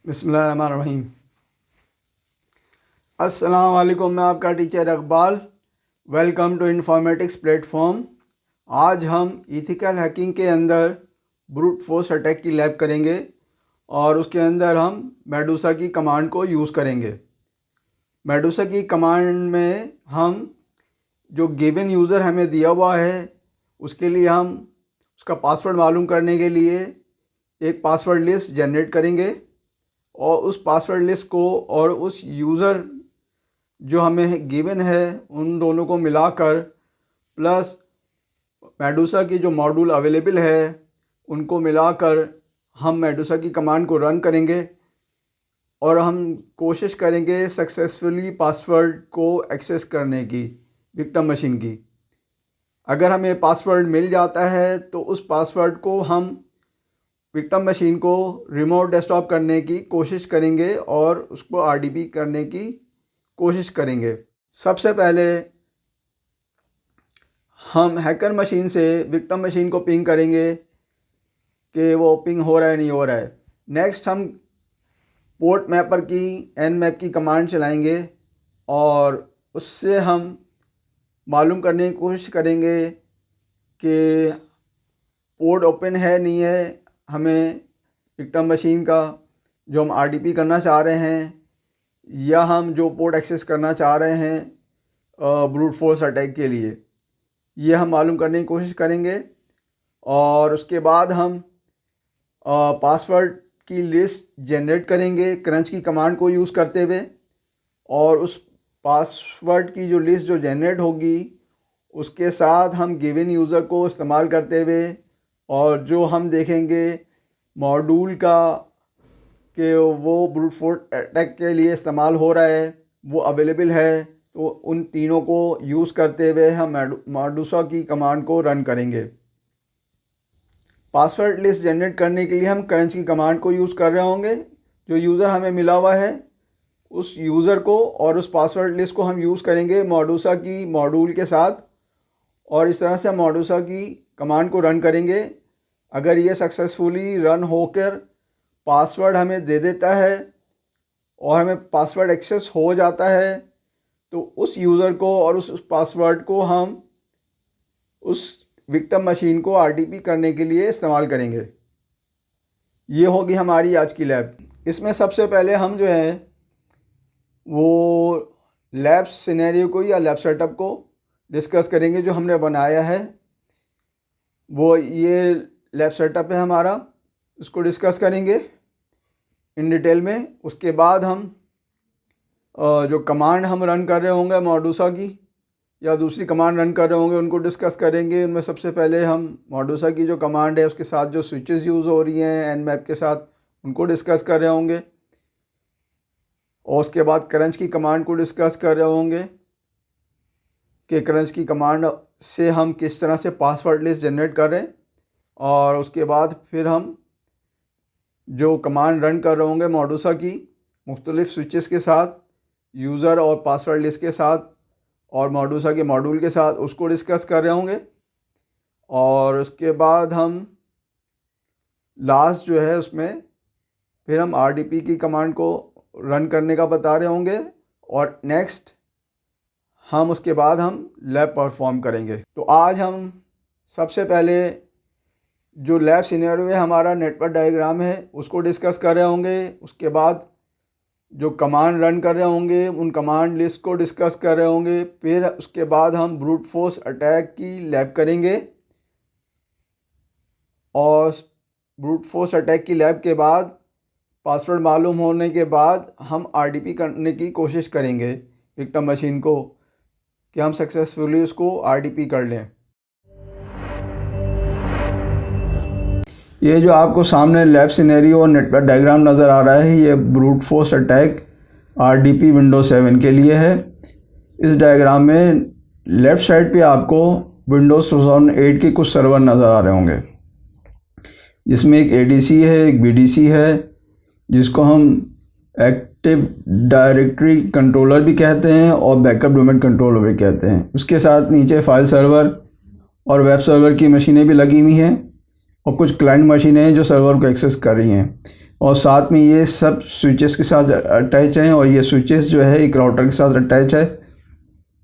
बिस्मिल्लाहिर्रहमानिर्रहीम। अस्सलाम वालेकुम, मैं आपका teacher Iqbal. Welcome to informatics platform. आज हम इथिकल हैकिंग के अंदर ब्रूट फोर्स अटैक की लैब करेंगे और उसके अंदर हम मेडूसा की कमांड को यूज़ करेंगे। मेडूसा की कमांड में हम जो गिवन यूज़र हमें दिया हुआ है उसके लिए हम उसका पासवर्ड मालूम करने के लिए एक पासवर्ड लिस्ट जनरेट करेंगे और उस पासवर्ड लिस्ट को और उस यूज़र जो हमें गिवन है उन दोनों को मिलाकर प्लस मेडूसा की जो मॉड्यूल अवेलेबल है उनको मिलाकर हम मेडूसा की कमांड को रन करेंगे और हम कोशिश करेंगे सक्सेसफुली पासवर्ड को एक्सेस करने की विक्टिम मशीन की। अगर हमें पासवर्ड मिल जाता है तो उस पासवर्ड को हम विक्टिम मशीन को रिमोट डेस्कटॉप करने की कोशिश करेंगे और उसको आरडीपी करने की कोशिश करेंगे। सबसे पहले हम हैकर मशीन से विक्टिम मशीन को पिंग करेंगे कि वो पिंग हो रहा है नहीं हो रहा है। नेक्स्ट हम पोर्ट मैपर की nmap की कमांड चलाएंगे और उससे हम मालूम करने की कोशिश करेंगे कि पोर्ट ओपन है नहीं है। हमें विक्टिम मशीन का जो हम आरडीपी करना चाह रहे हैं या हम जो पोर्ट एक्सेस करना चाह रहे हैं ब्रूट फोर्स अटैक के लिए, ये हम मालूम करने की कोशिश करेंगे। और उसके बाद हम पासवर्ड की लिस्ट जनरेट करेंगे क्रंच की कमांड को यूज़ करते हुए और उस पासवर्ड की जो लिस्ट जो जनरेट होगी उसके साथ हम गिवन यूज़र को इस्तेमाल करते हुए और जो हम देखेंगे मॉड्यूल का कि वो ब्रूट फोर्स अटैक के लिए इस्तेमाल हो रहा है वो अवेलेबल है, तो उन तीनों को यूज़ करते हुए हम मेडूसा की कमांड को रन करेंगे। पासवर्ड लिस्ट जनरेट करने के लिए हम क्रंच की कमांड को यूज़ कर रहे होंगे। जो यूज़र हमें मिला हुआ है उस यूज़र को और उस पासवर्ड लिस्ट को हम यूज़ करेंगे मेडूसा की मॉड्यूल के साथ और इस तरह से हम मेडूसा की कमांड को रन करेंगे। अगर ये सक्सेसफुली रन होकर पासवर्ड हमें दे देता है और हमें पासवर्ड एक्सेस हो जाता है तो उस यूज़र को और उस पासवर्ड को हम उस विक्टिम मशीन को आरडीपी करने के लिए इस्तेमाल करेंगे। ये होगी हमारी आज की लैब। इसमें सबसे पहले हम जो है वो लैब सिनेरियो को या लैब सेटअप को डिस्कस करेंगे। जो हमने बनाया है वो ये लैब सेटअप है हमारा, इसको डिस्कस करेंगे इन डिटेल में। उसके बाद हम जो कमांड हम रन कर रहे होंगे मेडूसा की या दूसरी कमांड रन कर रहे होंगे उनको डिस्कस करेंगे। उनमें सबसे पहले हम मेडूसा की जो कमांड है उसके साथ जो स्विचेस यूज़ हो रही हैं nmap के साथ उनको डिस्कस कर रहे होंगे और उसके बाद क्रंच की कमांड को डिस्कस कर रहे होंगे कि क्रंच की कमांड से हम किस तरह से पासवर्ड लिस्ट जनरेट कर रहे हैं। और उसके बाद फिर हम जो कमांड रन कर रहे होंगे मेडूसा की मुख्तलिफ़ स्विचेस के साथ, यूज़र और पासवर्ड लिस्ट के साथ और मेडूसा के मॉड्यूल के साथ, उसको डिस्कस कर रहे होंगे। और उसके बाद हम लास्ट जो है उसमें फिर हम आरडीपी की कमांड को रन करने का बता रहे होंगे और नेक्स्ट हम उसके बाद हम लैब परफॉर्म करेंगे। तो आज हम सबसे पहले जो लैब सिनेरियो है हमारा नेटवर्क डायग्राम है उसको डिस्कस कर रहे होंगे। उसके बाद जो कमांड रन कर रहे होंगे उन कमांड लिस्ट को डिस्कस कर रहे होंगे। फिर उसके बाद हम ब्रूट फोर्स अटैक की लैब करेंगे और ब्रूट फोर्स अटैक की लैब के बाद पासवर्ड मालूम होने के बाद हम आरडीपी करने की कोशिश करेंगे विक्टिम मशीन को कि हम सक्सेसफुली उसको आरडीपी कर लें। ये जो आपको सामने लैब सिनेरियो और नेटवर्क डायग्राम नज़र आ रहा है ये brute force attack RDP Windows 7 के लिए है। इस डायग्राम में लेफ़्ट साइड पे आपको विंडोज़ 2008 के कुछ सर्वर नज़र आ रहे होंगे जिसमें एक एडीसी है, एक बीडीसी है जिसको हम एक्टिव डायरेक्टरी कंट्रोलर भी कहते हैं और बैकअप डोमेन कंट्रोलर भी कहते हैं। उसके साथ नीचे फाइल सर्वर और वेब सर्वर की मशीनें भी लगी हुई हैं और कुछ क्लाइंट मशीनें हैं जो सर्वर को एक्सेस कर रही हैं। और साथ में ये सब स्विचेस के साथ अटैच हैं, और ये स्विचेस जो है एक राउटर के साथ अटैच है,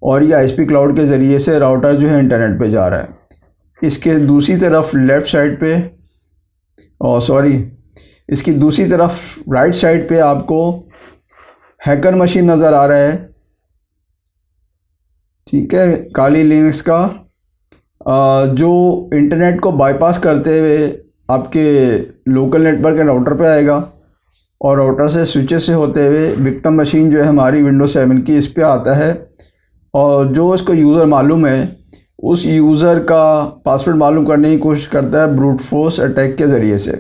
और ये आईएसपी क्लाउड के ज़रिए से राउटर जो है इंटरनेट पे जा रहा है। इसके दूसरी तरफ लेफ़्ट साइड पे, और सॉरी, इसकी दूसरी तरफ राइट साइड पे आपको हैकर मशीन नज़र आ रहा है, ठीक है, काली लिनक्स का, जो इंटरनेट को बाईपास करते हुए आपके लोकल नेटवर्क के राउटर पे आएगा, और राउटर से स्विचेस से होते हुए विक्टिम मशीन जो है हमारी विंडोज 7 की, इस पे आता है। और जो इसको यूज़र मालूम है उस यूज़र का पासवर्ड मालूम करने की कोशिश करता है ब्रूट फोर्स अटैक के ज़रिए से,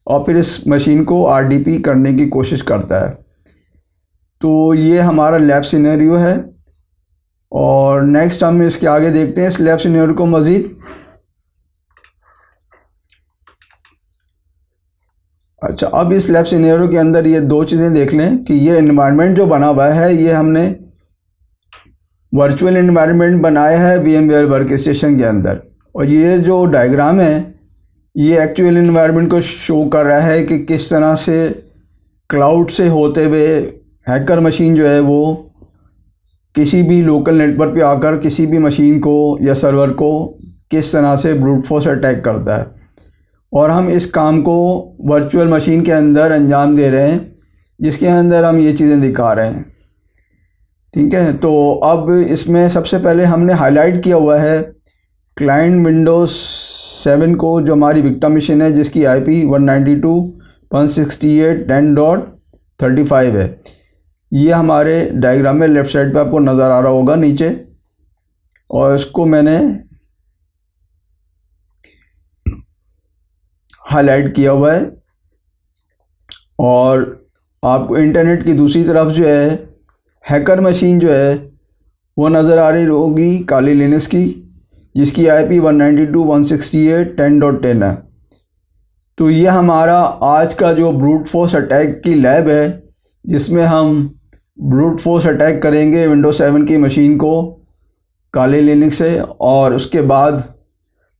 और फिर इस मशीन को आरडीपी करने की कोशिश करता है। तो ये हमारा लैब सिनेरियो है, और नेक्स्ट हम इसके आगे देखते हैं इस लैब सिनेरियो को मज़ीद। अच्छा, अब इस लैब सिनेरियो के अंदर ये दो चीज़ें देख लें कि ये एनवायरनमेंट जो बना हुआ है ये हमने वर्चुअल एनवायरनमेंट बनाया है VMware वर्क स्टेशन के अंदर, और ये जो डायग्राम है ये एक्चुअल एनवायरनमेंट को शो कर रहा है कि किस तरह से क्लाउड से होते हुए हैकर मशीन जो है वो किसी भी लोकल नेटवर्क पे आकर किसी भी मशीन को या सर्वर को किस तरह से ब्रूट फोर्स अटैक करता है, और हम इस काम को वर्चुअल मशीन के अंदर अंजाम दे रहे हैं, जिसके अंदर हम ये चीज़ें दिखा रहे हैं, ठीक है। तो अब इसमें सबसे पहले हमने हाईलाइट किया हुआ है क्लाइंट विंडोज़ 7 को, जो हमारी विक्टिम मशीन है जिसकी IP 192.168.10.35 है। ये हमारे डायग्राम में लेफ़्ट साइड पे आपको नज़र आ रहा होगा नीचे, और इसको मैंने हाईलाइट किया हुआ है। और आपको इंटरनेट की दूसरी तरफ जो है हैकर मशीन जो है वो नज़र आ रही होगी काली लिनक्स की, जिसकी IP 192.168.10.10 है। तो ये हमारा आज का जो ब्रूट फोर्स अटैक की लैब है, जिसमें हम ब्रूट फोर्स अटैक करेंगे विंडोज 7 की मशीन को काली लिनक्स से, और उसके बाद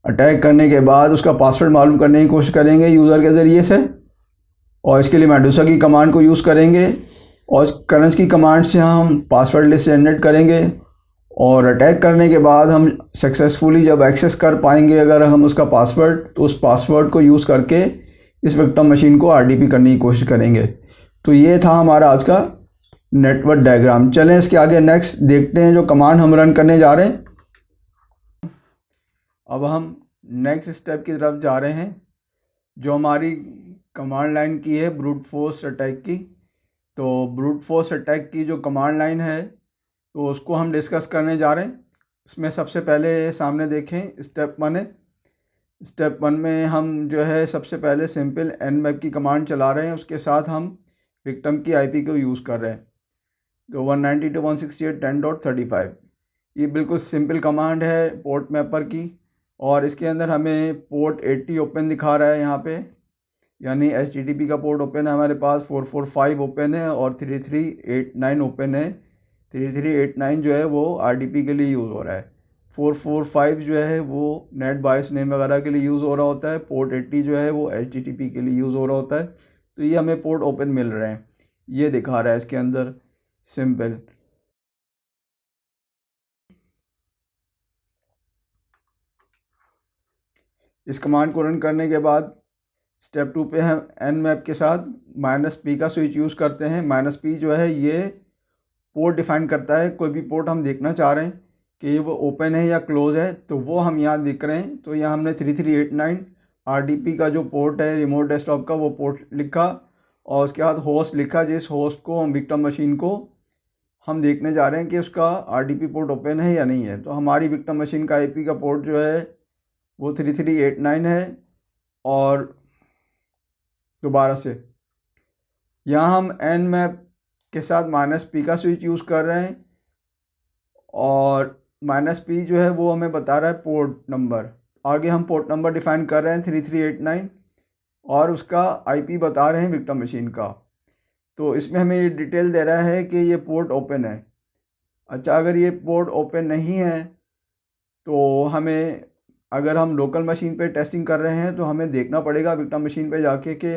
अटैक करने के बाद उसका पासवर्ड मालूम करने की कोशिश करेंगे यूज़र के ज़रिए से, और इसके लिए मेडूसा की कमांड को यूज़ करेंगे, और करंस की कमांड से हम पासवर्ड लिस्ट जनरेट करेंगे, और अटैक करने के बाद हम सक्सेसफुली जब एक्सेस कर पाएंगे अगर हम उसका पासवर्ड, तो उस पासवर्ड को यूज़ करके इस विक्टिम मशीन को आरडीपी करने की कोशिश करेंगे। तो ये था हमारा आज का नेटवर्क डायग्राम। चलें इसके आगे नेक्स्ट देखते हैं जो कमांड हम रन करने जा रहे हैं। अब हम नेक्स्ट स्टेप की तरफ जा रहे हैं, जो हमारी कमांड लाइन की है ब्रूट फोर्स अटैक की। तो ब्रूट फोर्स अटैक की जो कमांड लाइन है तो उसको हम डिस्कस करने जा रहे हैं। उसमें सबसे पहले सामने देखें स्टेप 1 है। स्टेप 1 में हम जो है सबसे पहले सिंपल nmap की कमांड चला रहे हैं, उसके साथ हम विक्टिम की IP को यूज़ कर रहे हैं, तो 192.168.10.35। ये बिल्कुल सिंपल कमांड है पोर्ट मैपर की, और इसके अंदर हमें पोर्ट 80 ओपन दिखा रहा है यहाँ पे, यानी HTTP का पोर्ट ओपन है हमारे पास, 445 ओपन है, और 3389 ओपन है। 3389 जो है वो RDP के लिए यूज़ हो रहा है। 445 जो है वो नेट बायस नेम वगैरह के लिए यूज़ हो रहा होता है। पोर्ट 80 जो है वो HTTP के लिए यूज़ हो रहा होता है। तो ये हमें पोर्ट ओपन मिल रहे हैं, ये दिखा रहा है इसके अंदर सिंपल। इस कमांड को रन करने के बाद स्टेप 2 पे हम nmap के साथ -p का स्विच यूज़ करते हैं। -p जो है ये पोर्ट डिफाइन करता है, कोई भी पोर्ट हम देखना चाह रहे हैं कि वो ओपन है या क्लोज है, तो वो हम यहाँ दिख रहे हैं। तो यहाँ हमने 3389 RDP का जो पोर्ट है रिमोट डेस्कटॉप का, वो पोर्ट लिखा, और उसके बाद होस्ट लिखा, जिस होस्ट को हम विक्टिम मशीन को हम देखने जा रहे हैं कि उसका RDP पोर्ट ओपन है या नहीं है। तो हमारी विक्टिम मशीन का IP का पोर्ट जो है वो 3389 है, और दोबारा से यहाँ हम nmap के साथ -p का स्विच यूज़ कर रहे हैं, और -p जो है वो हमें बता रहा है पोर्ट नंबर। आगे हम पोर्ट नंबर डिफ़ाइन कर रहे हैं 3389, और उसका IP बता रहे हैं विक्टिम मशीन का। तो इसमें हमें ये डिटेल दे रहा है कि ये पोर्ट ओपन है। अच्छा, अगर ये पोर्ट ओपन नहीं है तो हमें, अगर हम लोकल मशीन पे टेस्टिंग कर रहे हैं तो हमें देखना पड़ेगा विक्टिम मशीन पे जाके कि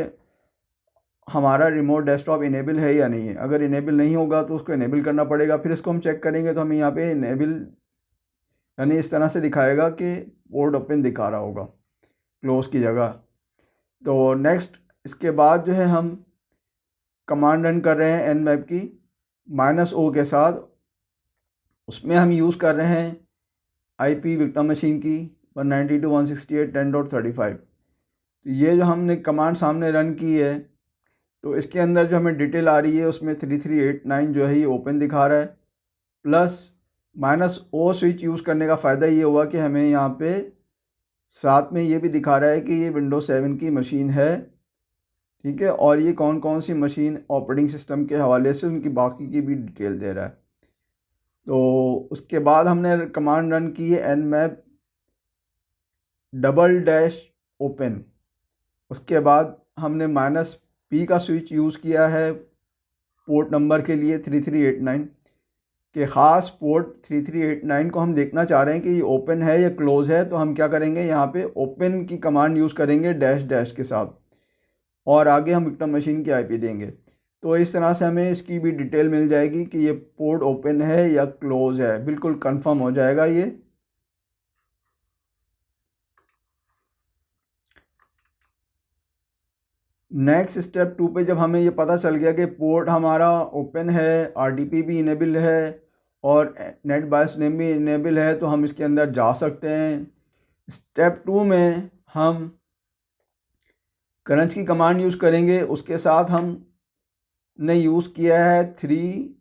हमारा रिमोट डेस्कटॉप इनेबल है या नहीं है। अगर इनेबल नहीं होगा तो उसको इनेबल करना पड़ेगा। फिर इसको हम चेक करेंगे तो हमें यहाँ पे इनेबल यानी इस तरह से दिखाएगा कि पोर्ट ओपन दिखा रहा होगा क्लोज़ की जगह। तो नेक्स्ट इसके बाद जो है हम कमांड रन कर रहे हैं nmap की -o के साथ। उसमें हम यूज़ कर रहे हैं IP विक्टिम मशीन की 192.168.10.35। तो ये जो हमने कमांड सामने रन की है तो इसके अंदर जो हमें डिटेल आ रही है उसमें 3389 जो है ये ओपन दिखा रहा है। प्लस -o स्विच यूज़ करने का फ़ायदा ये हुआ कि हमें यहाँ पे साथ में ये भी दिखा रहा है कि ये विंडोज़ 7 की मशीन है, ठीक है, और ये कौन कौन सी मशीन ऑपरेटिंग सिस्टम के हवाले से उनकी बाकी की भी डिटेल दे रहा है। तो उसके बाद हमने कमांड रन की है nmap :open। उसके बाद हमने -p का स्विच यूज़ किया है पोर्ट नंबर के लिए 3389 के ख़ास पोर्ट 3389 को हम देखना चाह रहे हैं कि ये ओपन है या क्लोज़ है। तो हम क्या करेंगे, यहाँ पे ओपन की कमांड यूज़ करेंगे डैश के साथ और आगे हम विक्टिम मशीन की IP देंगे। तो इस तरह से हमें इसकी भी डिटेल मिल जाएगी कि ये पोर्ट ओपन है या क्लोज़ है, बिल्कुल कंफर्म हो जाएगा ये। नेक्स्ट स्टेप 2 पे जब हमें ये पता चल गया कि पोर्ट हमारा ओपन है, RDP भी इनेबल है और नेट बायस नेम भी इनेबल है, तो हम इसके अंदर जा सकते हैं। स्टेप 2 में हम क्रंच की कमांड यूज़ करेंगे। उसके साथ हम ने यूज़ किया है 3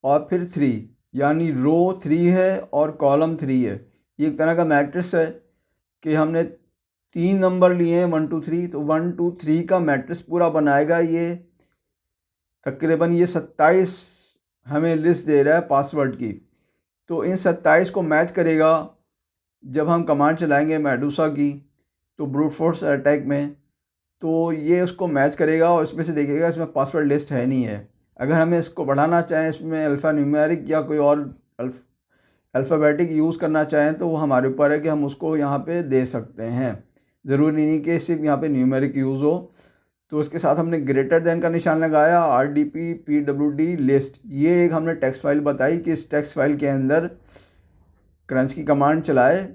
और फिर 3, यानी रो 3 है और कॉलम 3 है। ये एक तरह का मैट्रिक्स है कि हमने 3 नंबर लिए हैं 1 2 3, तो 1 2 3 का मैट्रिक्स पूरा बनाएगा ये। तकरीबन ये 27 हमें लिस्ट दे रहा है पासवर्ड की। तो इन 27 को मैच करेगा जब हम कमांड चलाएंगे मेडूसा की, तो ब्रूट फोर्स अटैक में, तो ये उसको मैच करेगा और इसमें से देखेगा इसमें पासवर्ड लिस्ट है नहीं है। अगर हमें इसको बढ़ाना चाहें, इसमें अल्फ़ा न्यूमेरिक या कोई और अल्फ़ाबेटिक यूज़ करना चाहें, तो वो हमारे ऊपर है कि हम उसको यहाँ पे दे सकते हैं। ज़रूरी नहीं कि सिर्फ यहाँ पे न्यूमेरिक यूज़ हो। तो इसके साथ हमने ग्रेटर देन का निशान लगाया, RDP PWD लिस्ट, ये एक हमने टेक्स्ट फाइल बताई कि इस टेक्स्ट फाइल के अंदर क्रंच की कमांड चलाए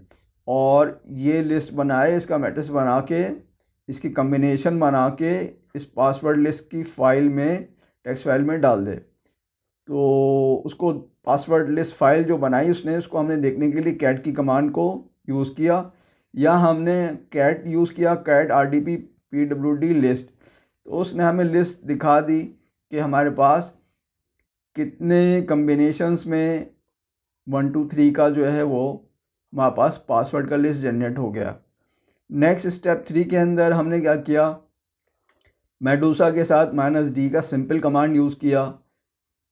और ये लिस्ट बनाए, इसका मैट्रिक्स बना के, इसकी कम्बिनेशन बना के इस पासवर्ड लिस्ट की फ़ाइल में, टेक्स्ट फाइल में डाल दे। तो उसको पासवर्ड लिस्ट फ़ाइल जो बनाई उसने, उसको हमने देखने के लिए कैट की कमांड को यूज़ किया, या हमने कैट यूज़ किया, कैट RDP PWD लिस्ट। तो उसने हमें लिस्ट दिखा दी कि हमारे पास कितने कम्बिनेशंस में 1 2 3 का जो है वो हमारे पास पासवर्ड का लिस्ट जनरेट हो गया। नेक्स्ट स्टेप 3 के अंदर हमने क्या किया, मेडूसा के साथ -d का सिंपल कमांड यूज़ किया।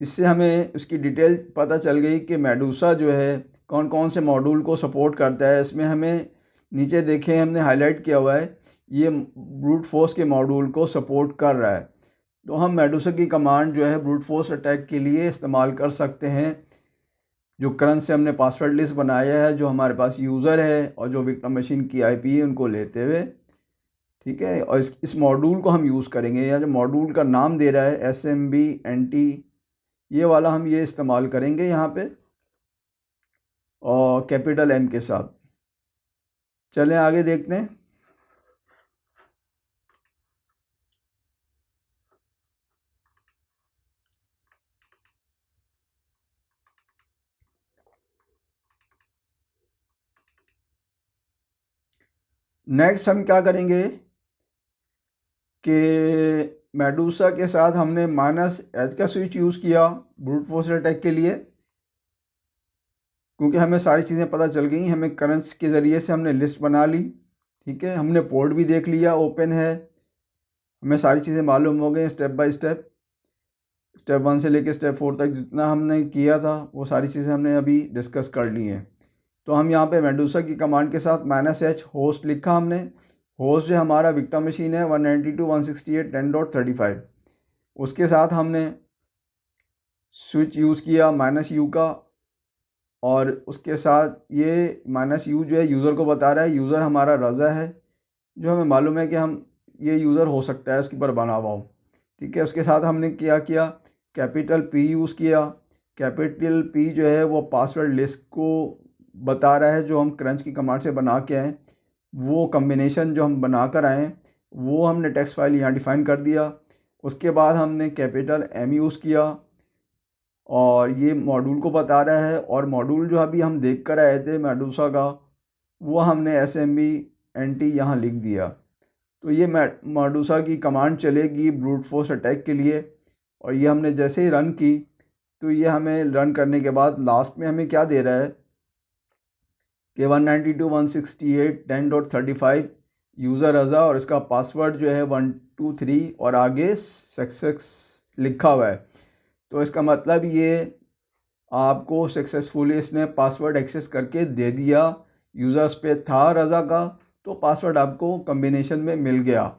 इससे हमें उसकी डिटेल पता चल गई कि मेडूसा जो है कौन कौन से मॉड्यूल को सपोर्ट करता है। इसमें हमें नीचे देखें हमने हाईलाइट किया हुआ है, ये ब्रूट फोर्स के मॉड्यूल को सपोर्ट कर रहा है। तो हम मेडूसा की कमांड जो है ब्रूट फोर्स अटैक के लिए इस्तेमाल कर सकते हैं। जो क्रंच से हमने पासवर्ड लिस्ट बनाया है, जो हमारे पास यूज़र है और जो विक्टिम मशीन की IP है, उनको लेते हुए, ठीक है। और इस मॉड्यूल को हम यूज़ करेंगे, या जो मॉड्यूल का नाम दे रहा है SMB NT, ये वाला हम ये इस्तेमाल करेंगे यहाँ पे और कैपिटल M के साथ। चलें आगे देखते हैं। नेक्स्ट हम क्या करेंगे कि मेडूसा के साथ हमने -h का स्विच यूज़ किया ब्रूट फोर्स अटैक के लिए, क्योंकि हमें सारी चीज़ें पता चल गई। हमें क्रंच के ज़रिए से हमने लिस्ट बना ली, ठीक है, हमने पोर्ट भी देख लिया ओपन है, हमें सारी चीज़ें मालूम हो गई स्टेप बाय स्टेप। स्टेप 1 से लेकर स्टेप 4 तक जितना हमने किया था वो सारी चीज़ें हमने अभी डिस्कस कर ली हैं। तो हम यहाँ पे मेडूसा की कमांड के साथ -h होस्ट लिखा हमने। होस्ट जो हमारा विक्टिम मशीन है 192.168.10.35, उसके साथ हमने स्विच यूज़ किया -u का, और उसके साथ ये -u जो है यूज़र को बता रहा है। यूज़र हमारा रज़ा है, जो हमें मालूम है कि हम ये यूज़र हो सकता है उसके ऊपर बना हुआ हो, ठीक है। उसके साथ हमने क्या किया, कैपिटल P यूज़ किया। कैपिटल P जो है वो पासवर्ड लिस्ट को बता रहा है, जो हम क्रंच की कमांड से बना के आए, वो कम्बिनेशन जो हम बना कर आए वो हमने टेक्स्ट फाइल यहाँ डिफ़ाइन कर दिया। उसके बाद हमने कैपिटल M यूज़ किया और ये मॉड्यूल को बता रहा है, और मॉड्यूल जो अभी हम देख कर आए थे मेडूसा का, वो हमने SMBNT यहाँ लिख दिया। तो ये मेडूसा की कमांड चलेगी ब्रूट फोर्स अटैक के लिए, और ये हमने जैसे ही रन की तो ये हमें रन करने के बाद लास्ट में हमें क्या दे रहा है कि 192.168.10.35 यूज़र रज़ा, और इसका पासवर्ड जो है 123 और आगे सक्सेस लिखा हुआ है। तो इसका मतलब ये आपको सक्सेसफुली इसने पासवर्ड एक्सेस करके दे दिया। यूज़र्स पे था रज़ा का, तो पासवर्ड आपको कम्बिनेशन में मिल गया।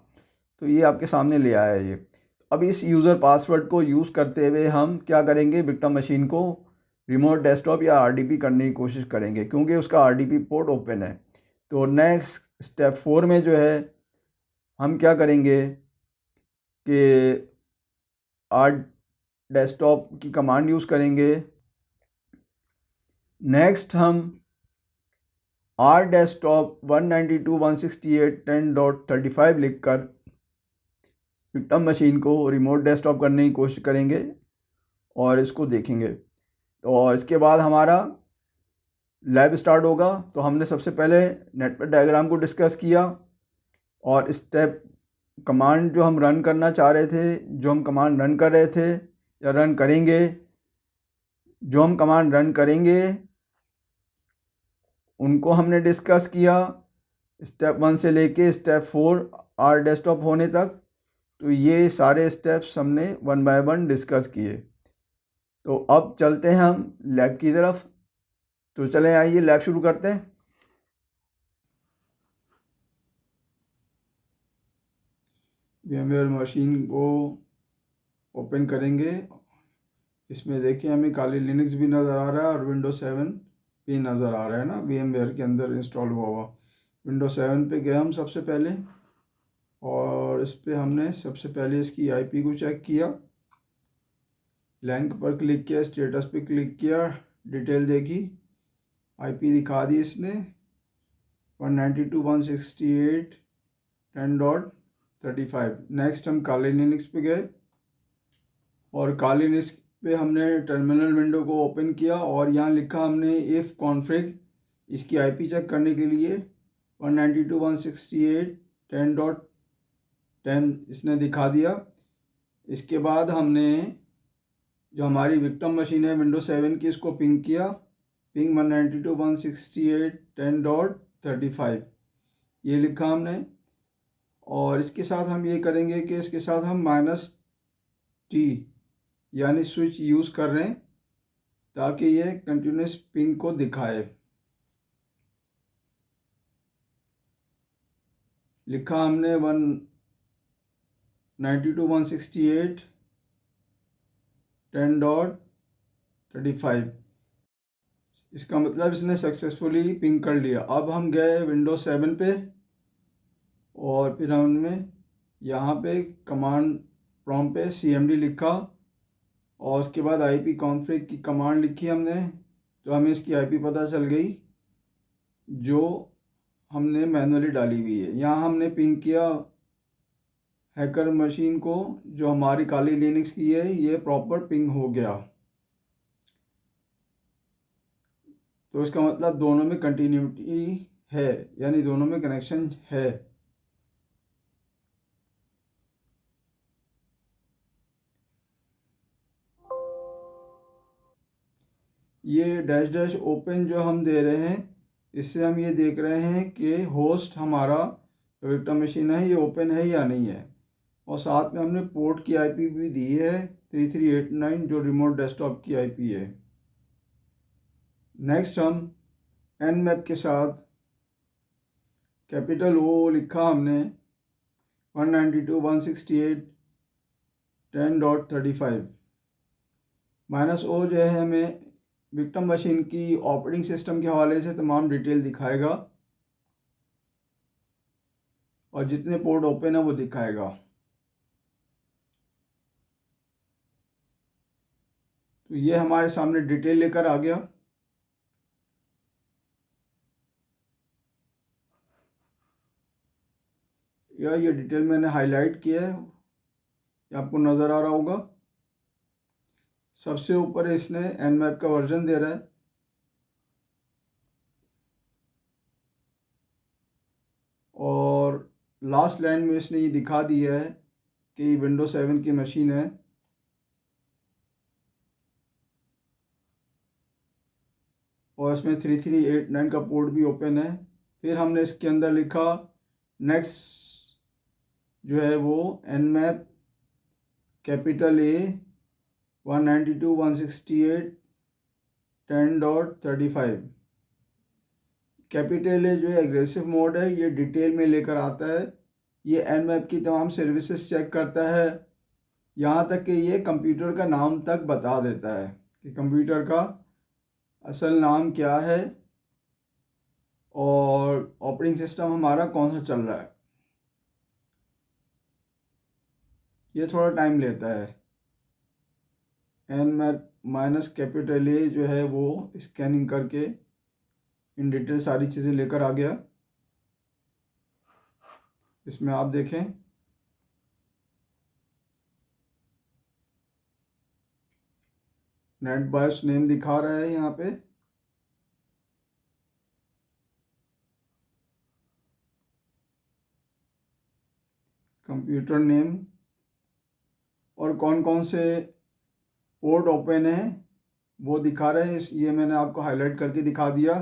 तो ये आपके सामने ले आया ये। अब इस यूज़र पासवर्ड को यूज़ करते हुए हम क्या करेंगे, विक्टिम मशीन को रिमोट डेस्कटॉप या RDP करने की कोशिश करेंगे, क्योंकि उसका RDP पोर्ट ओपन है। तो नेक्स्ट स्टेप 4 में जो है हम क्या करेंगे कि R डेस्कटॉप की कमांड यूज़ करेंगे। नेक्स्ट हम R डेस्कटॉप 192.168.10.35 लिखकर विक्टिम मशीन को रिमोट डेस्कटॉप करने की कोशिश करेंगे और इसको देखेंगे। तो और इसके बाद हमारा लैब स्टार्ट होगा। तो हमने सबसे पहले नेटवर्क डायग्राम को डिस्कस किया, और स्टेप कमांड जो हम रन करना चाह रहे थे, जो हम कमांड रन कर रहे थे या रन करेंगे, जो हम कमांड रन करेंगे उनको हमने डिस्कस किया, स्टेप 1 से लेके स्टेप 4 R डेस्कटॉप होने तक। तो ये सारे स्टेप्स हमने 1 बाय 1 डिस्कस किए। तो अब चलते हैं हम लैब की तरफ। तो चलें, आइए लैब शुरू करते हैं। VMware मशीन को ओपन करेंगे। इसमें देखिए हमें काली लिनक्स भी नज़र आ रहा है और Windows 7 भी नज़र आ रहा है ना, VMware के अंदर इंस्टॉल हुआ हुआ। Windows 7 पे गए हम सबसे पहले, और इस पर हमने सबसे पहले इसकी IP को चेक किया। लैन पर क्लिक किया, स्टेटस पे क्लिक किया, डिटेल देखी, IP दिखा दी इसने 192.168.10.35। नेक्स्ट हम काली लिनक्स पे गए, और काली लिनक्स पे हमने टर्मिनल विंडो को ओपन किया, और यहाँ लिखा हमने इफ़ कॉन्फ़िग, इसकी IP चेक करने के लिए 192.168.10.10 इसने दिखा दिया। इसके बाद हमने जो हमारी विक्टिम मशीन है Windows 7 की, इसको पिंग किया, पिंग 192.168.10.35 ये लिखा हमने। और इसके साथ हम ये करेंगे कि इसके साथ हम -T यानी स्विच यूज़ कर रहे हैं, ताकि ये कंटिन्यूस पिंग को दिखाए। लिखा हमने 192.168.10.35, इसका मतलब इसने सक्सेसफुली पिंग कर लिया। अब हम गए Windows 7 पे, और फिर हमने यहाँ पे कमांड प्रॉम्प्ट पे CMD लिखा, और उसके बाद IP कॉन्फ़िग की कमांड लिखी हमने। तो हमें इसकी IP पता चल गई, जो हमने मैनुअली डाली हुई है। यहाँ हमने पिंग किया हैकर मशीन को, जो हमारी काली लिनक्स की है, ये प्रॉपर पिंग हो गया। तो इसका मतलब दोनों में कंटिन्यूटी है, यानी दोनों में कनेक्शन है। ये डैश डैश ओपन जो हम दे रहे हैं, इससे हम ये देख रहे हैं कि होस्ट हमारा विक्टिम मशीन है ये ओपन है या नहीं है। और साथ में हमने पोर्ट की IP भी दी है 3389, जो रिमोट डेस्कटॉप की IP है। नेक्स्ट हम Nmap के साथ कैपिटल O लिखा हमने 192.168.10.35 -O जो है हमें विक्टिम मशीन की ऑपरेटिंग सिस्टम के हवाले से तमाम डिटेल दिखाएगा, और जितने पोर्ट ओपन है वो दिखाएगा। तो ये हमारे सामने डिटेल लेकर आ गया। ये डिटेल मैंने हाईलाइट किया है, ये आपको नज़र आ रहा होगा। सबसे ऊपर इसने Nmap का वर्जन दे रहा है, और लास्ट लाइन में इसने ये दिखा दिया है कि विंडोज 7 की मशीन है। और इसमें 3389 का पोर्ट भी ओपन है। फिर हमने इसके अंदर लिखा नेक्स्ट जो है वो Nmap capital A 192.168.10.35। Capital A जो है एग्रेसिव मोड है, ये डिटेल में लेकर आता है। ये Nmap की तमाम सर्विसेज चेक करता है, यहाँ तक कि ये कंप्यूटर का नाम तक बता देता है कि कंप्यूटर का असल नाम क्या है और ऑपरेटिंग सिस्टम हमारा कौन सा चल रहा है। ये थोड़ा टाइम लेता है। Nmap माइनस कैपिटल ए जो है वो स्कैनिंग करके इन डिटेल सारी चीज़ें लेकर आ गया। इसमें आप देखें नेट बायोस नेम दिखा रहा है यहाँ पे। कंप्यूटर नेम और कौन कौन से पोर्ट ओपन है वो दिखा रहे हैं। ये मैंने आपको हाईलाइट करके दिखा दिया।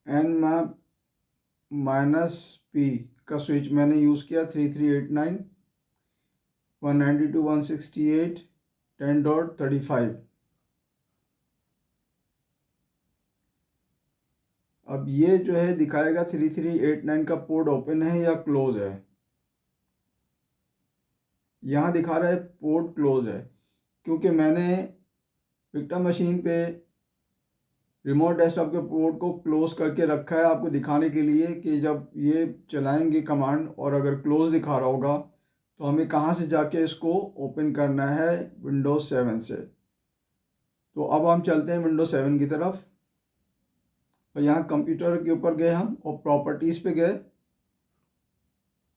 Nmap माइनस पी का स्विच मैंने यूज़ किया 3389 192.168.10.35। अब ये जो है दिखाएगा 3389 का पोर्ट ओपन है या क्लोज है। यहाँ दिखा रहा है पोर्ट क्लोज है, क्योंकि मैंने विक्टिम मशीन पे रिमोट डेस्कटॉप के पोर्ट को क्लोज करके रखा है आपको दिखाने के लिए कि जब ये चलाएंगे कमांड और अगर क्लोज दिखा रहा होगा तो हमें कहाँ से जाके इसको ओपन करना है विंडोज़ 7 से। तो अब हम चलते हैं विंडोज़ 7 की तरफ। और यहाँ कंप्यूटर के ऊपर गए हम और प्रॉपर्टीज़ पे गए,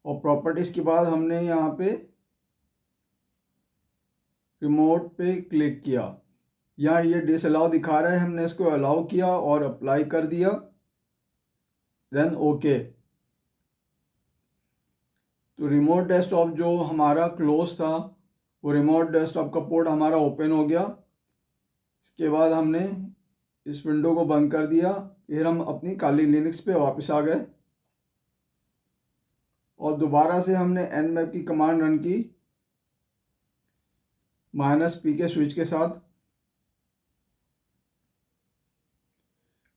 और प्रॉपर्टीज़ के बाद हमने यहाँ पे रिमोट पे क्लिक किया। यहाँ ये डिसअलाउ दिखा रहा है, हमने इसको अलाउ किया और अप्लाई कर दिया, देन ओके। तो रिमोट डेस्कटॉप जो हमारा क्लोज था वो रिमोट डेस्कटॉप का पोर्ट हमारा ओपन हो गया। इसके बाद हमने इस विंडो को बंद कर दिया। फिर हम अपनी काली लिनक्स पे वापस आ गए और दोबारा से हमने Nmap की कमांड रन की -p के स्विच के साथ।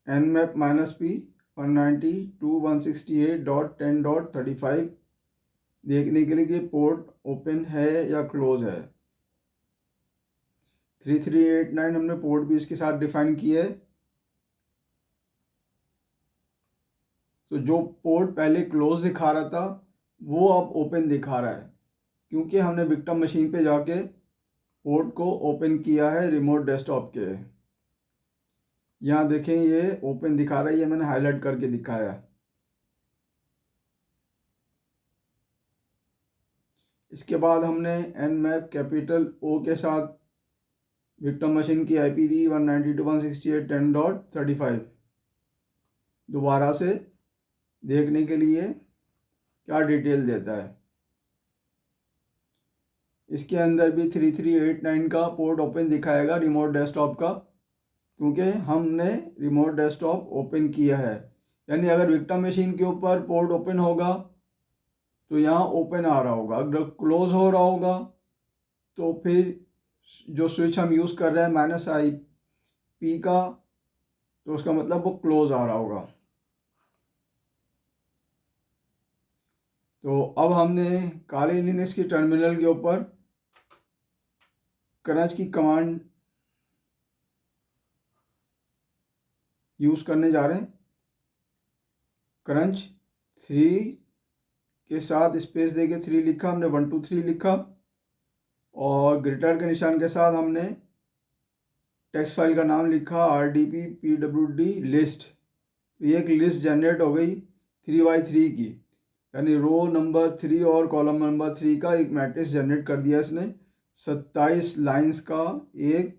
Nmap -p 192.168.10.35 देखने के लिए कि पोर्ट ओपन है या क्लोज है। 3389 हमने पोर्ट भी इसके साथ डिफाइन किया है। तो जो पोर्ट पहले क्लोज दिखा रहा था वो अब ओपन दिखा रहा है, क्योंकि हमने विक्टिम मशीन पे जाके पोर्ट को ओपन किया है रिमोट डेस्कटॉप के। यहाँ देखें ये ओपन दिखा रहा है, ये मैंने हाईलाइट करके दिखाया। इसके बाद हमने Nmap कैपिटल O के साथ विक्टिम मशीन की IP दी 192.168.10.35 दोबारा से देखने के लिए क्या डिटेल देता है। इसके अंदर भी 3389 का पोर्ट ओपन दिखाएगा रिमोट डेस्कटॉप का, क्योंकि हमने रिमोट डेस्कटॉप ओपन किया है। यानी अगर विक्टिम मशीन के ऊपर पोर्ट ओपन होगा तो यहाँ ओपन आ रहा होगा, अगर क्लोज हो रहा होगा तो फिर जो स्विच हम यूज़ कर रहे हैं -IP का, तो उसका मतलब वो क्लोज आ रहा होगा। तो अब हमने काली लिनक्स की टर्मिनल के ऊपर क्रंच की कमांड यूज़ करने जा रहे हैं। क्रंच 3 के साथ स्पेस देके 3 लिखा हमने, 1 2 3 लिखा, और ग्रेटर के निशान के साथ हमने टेक्स्ट फाइल का नाम लिखा RDP-PWD लिस्ट। तो ये एक लिस्ट जनरेट हो गई 3x3 की, यानी रो नंबर 3 और कॉलम नंबर 3 का एक मैट्रिक्स जनरेट कर दिया इसने। 27 लाइंस का एक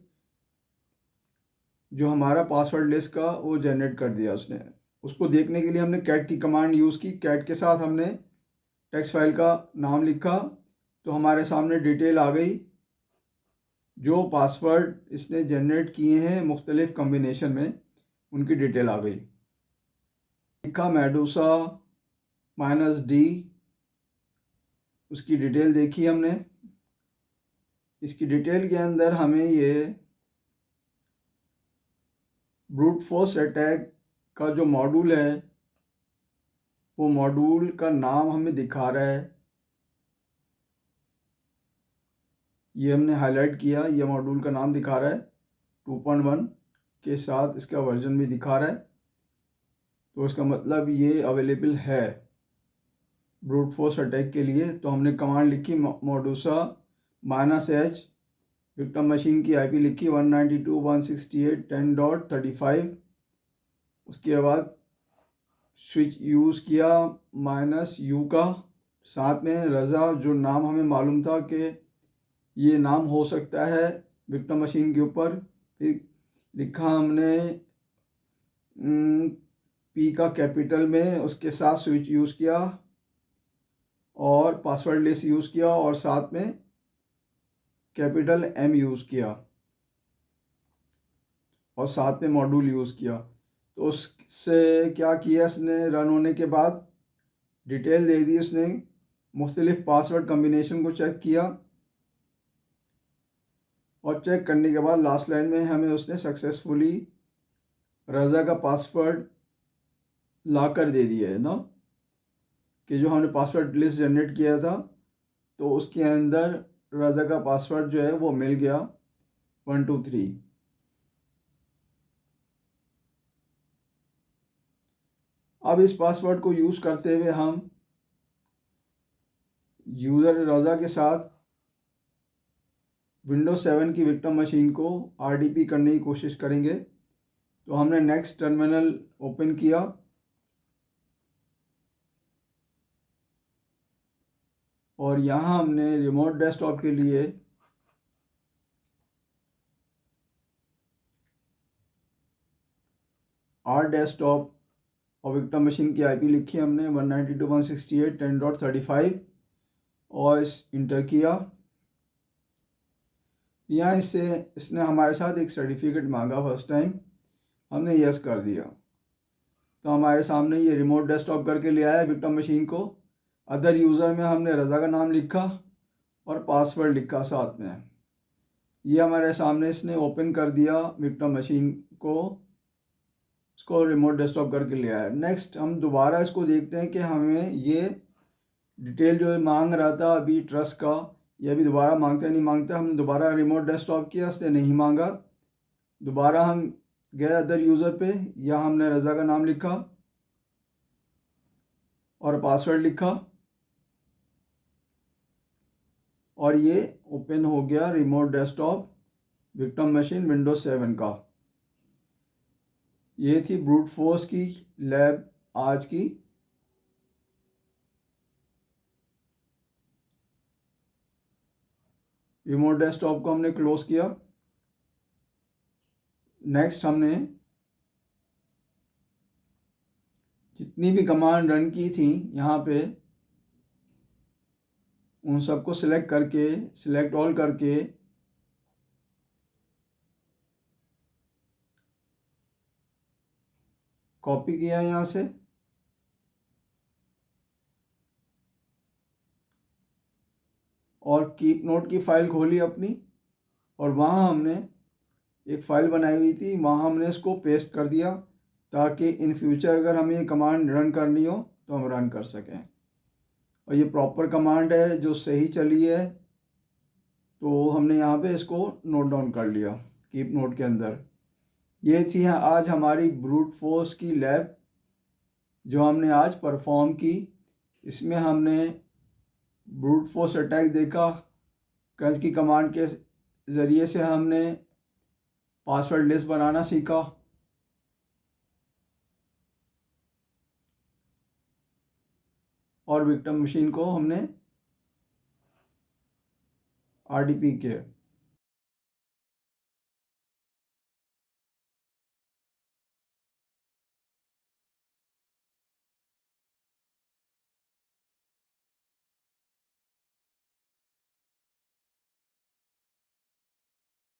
जो हमारा पासवर्ड लिस्ट का वो जनरेट कर दिया उसने। उसको देखने के लिए हमने कैट की कमांड यूज़ की। कैट के साथ हमने टेक्स्ट फाइल का नाम लिखा, तो हमारे सामने डिटेल आ गई। जो पासवर्ड इसने जनरेट किए हैं मुख्तलिफ कम्बिनेशन में, उनकी डिटेल आ गई। लिखा मेडूसा -D, उसकी डिटेल देखी हमने। इसकी डिटेल के अंदर हमें ये ब्रूट फोर्स अटैक का जो मॉड्यूल है, वो मॉड्यूल का नाम हमें दिखा रहा है। ये हमने हाईलाइट किया, ये मॉड्यूल का नाम दिखा रहा है। 2.1 के साथ इसका वर्जन भी दिखा रहा है, तो इसका मतलब ये अवेलेबल है ब्रूट फोर्स अटैक के लिए। तो हमने कमांड लिखी मेडूसा -H, विक्टिम मशीन की IP लिखी 192.168.10.35। उसके बाद स्विच यूज़ किया -U का, साथ में रज़ा, जो नाम हमें मालूम था कि ये नाम हो सकता है विक्टिम मशीन के ऊपर। फिर लिखा हमने P का कैपिटल में, उसके साथ स्विच यूज़ किया और पासवर्ड लिस्ट यूज़ किया, और साथ में कैपिटल M यूज़ किया, और साथ में मॉड्यूल यूज़ किया। तो उससे क्या किया इसने, रन होने के बाद डिटेल दे दी उसने। मुख्तलिफ पासवर्ड कम्बिनेशन को चेक किया, और चेक करने के बाद लास्ट लाइन में हमें उसने सक्सेसफुली रज़ा का पासवर्ड ला कर दे दिया है ना, कि जो हमने पासवर्ड लिस्ट जनरेट किया था, तो उसके अंदर रज़ा का पासवर्ड जो है वो मिल गया 1 2 3। अब इस पासवर्ड को यूज़ करते हुए हम यूज़र रज़ा के साथ विंडोज 7 की विक्टिम मशीन को RDP करने की कोशिश करेंगे। तो हमने नेक्स्ट टर्मिनल ओपन किया, और यहाँ हमने रिमोट डेस्कटॉप के लिए RDesktop और विक्टिम मशीन की IP लिखी हमने 192.168.10.35 और इंटर किया। यहाँ इसने हमारे साथ एक सर्टिफिकेट मांगा फर्स्ट टाइम, हमने यस कर दिया। तो हमारे सामने ये रिमोट डेस्कटॉप करके ले आया विक्टिम मशीन को। अदर यूज़र में हमने रज़ा का नाम लिखा और पासवर्ड लिखा साथ में। ये हमारे सामने इसने ओपन कर दिया विक्टिम मशीन को, इसको रिमोट डेस्कटॉप करके ले आया। नेक्स्ट हम दोबारा इसको देखते हैं कि हमें ये डिटेल जो मांग रहा था अभी ट्रस्ट का, ये अभी दोबारा मांगता है नहीं मांगता। हमने दोबारा रिमोट डेस्कटॉप किया, इसने नहीं मांगा। दोबारा हम गए अदर यूज़र पे, या हमने रज़ा का नाम लिखा और पासवर्ड लिखा, और ये ओपन हो गया remote desktop victim machine Windows 7 का। ये थी ब्रूट फोर्स की लैब आज की। रिमोट डेस्कटॉप को हमने क्लोज किया। नेक्स्ट हमने जितनी भी कमांड रन की थी यहाँ पे, उन सबको सिलेक्ट करके, सिलेक्ट ऑल करके कॉपी किया यहाँ से, और कीप नोट की फ़ाइल खोली अपनी, और वहाँ हमने एक फ़ाइल बनाई हुई थी, वहाँ हमने इसको पेस्ट कर दिया, ताकि इन फ्यूचर अगर हमें ये कमांड रन करनी हो तो हम रन कर सकें। और ये प्रॉपर कमांड है जो सही चली है, तो हमने यहाँ पे इसको नोट डाउन कर लिया कीप नोट के अंदर। ये थी आज हमारी ब्रूट फोर्स की लैब जो हमने आज परफॉर्म की। इसमें हमने ब्रूट फोर्स अटैक देखा, क्रंच की कमांड के ज़रिए से हमने पासवर्ड लिस्ट बनाना सीखा, और विक्टिम मशीन को हमने RDP किया।